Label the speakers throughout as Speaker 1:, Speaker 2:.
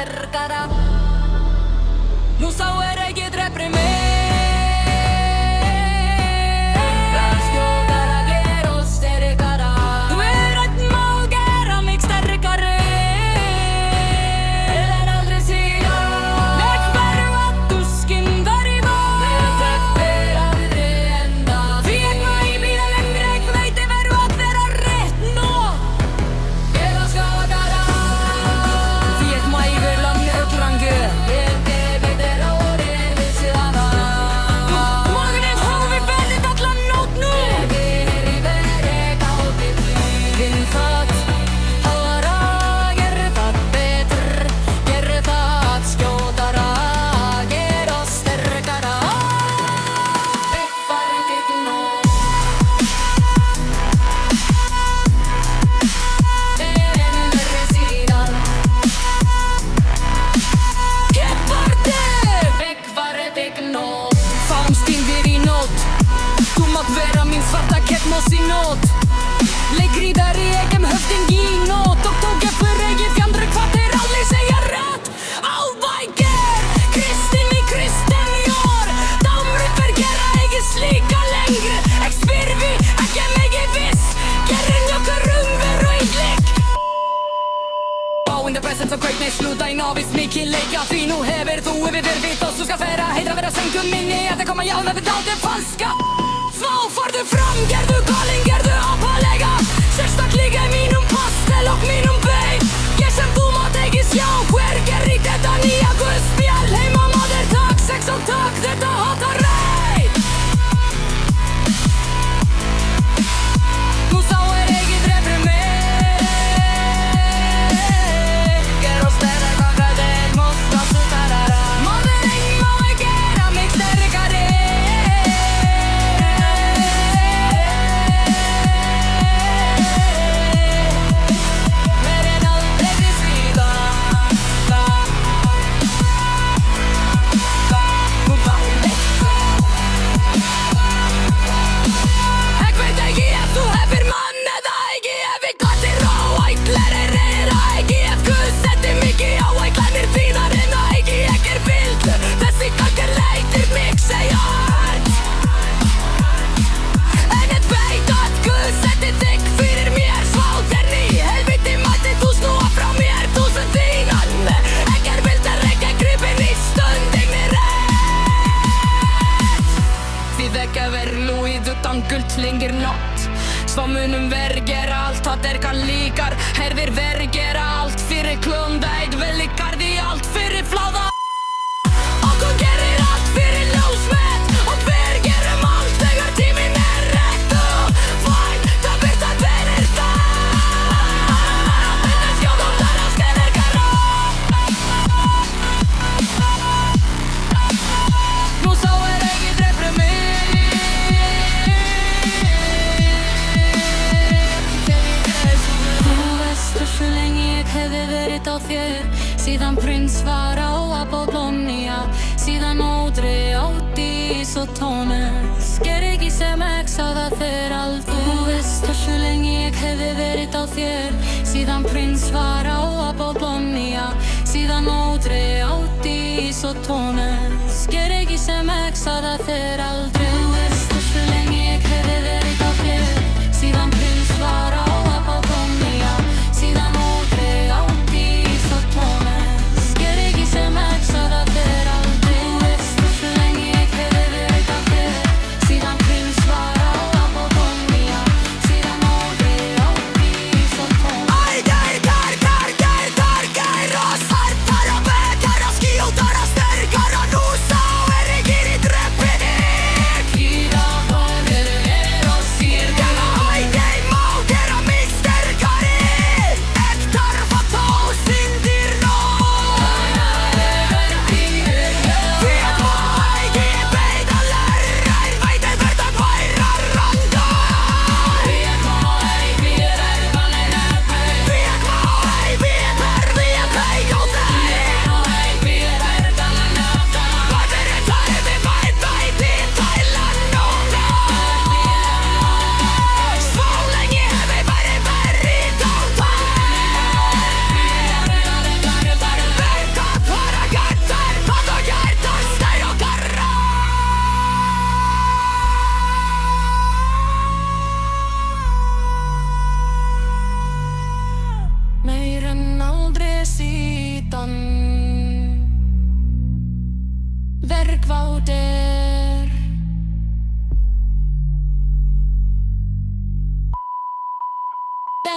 Speaker 1: sterkara. Nú sá ekki drepri mig. Som kveik mig sluta inn av i smikkeleika. Því nú hefur þú yfir vitt og þú skal færa heitra vera söngum minni að það koma jána við dálítið falska. Svo farðu fram, gerðu galinn, gerðu apalega. Sérstaklega í mínum pastel og mínum bein. Ég sem þú mátt ekki sjá hver gerir þetta nýja guðspjall. Heima maður takk, sex og takk, þetta hatar rey. Nú sá ekki drepri mig. Gullslingir nått. Svo munum verð gera allt það kan líkar. Herðir verð gera allt fyrir klunda. Eitt vel líkar því allt fyrir fláða. Okkur gerir allt fyrir ljósmet. Og hver gerum allt þegar tíminn rétt. Fæn, það byrst að verður það. Þetta skjóðum þar að sterkara. Nú sá ekki drepri mig. Svo lengi ég hefði verið á þér. Síðan prins var á Apollonia. Síðan Audrey, Otis og Thomas. Ger ekki sem X á það þeir aldrei. Þú veist að svo lengi ég hefði verið á þér. Síðan prins var á Apollonia. Síðan Audrey, Otis og Thomas. Ger ekki sem X á það þeir aldrei. Þú veist að svo lengi ég hefði verið á þér. Síðan prins var á Apollonia. Síðan Audrey, Otis og Thomas. Ger ekki sem X á það þeir aldrei. Þú veist að svo lengi ég hefði verið á þér. Síðan prins var á Apollonia. Síðan Audrey, Otis og Thomas. Æ, Rossartar og betar og skjótar og sterkar. Og nú sá ekki í dreppi.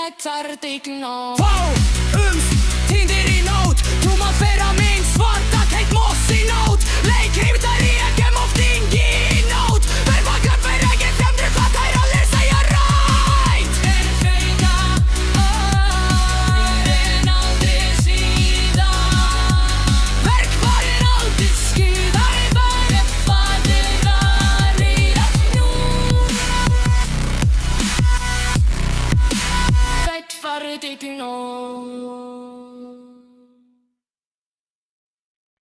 Speaker 1: Fættardignót
Speaker 2: Týndir í nót Þú mátt bera minn svarta Keitt moss í nót Leik heimtar í ekkem oft yngi í nót Verðmakar fyrir ekki fjandri Hvað þær allir segja rætt
Speaker 1: En feita en aldrei síðan
Speaker 2: Verkvarin aldrei skýðar
Speaker 1: Fadir að ríða fjún Fættardignót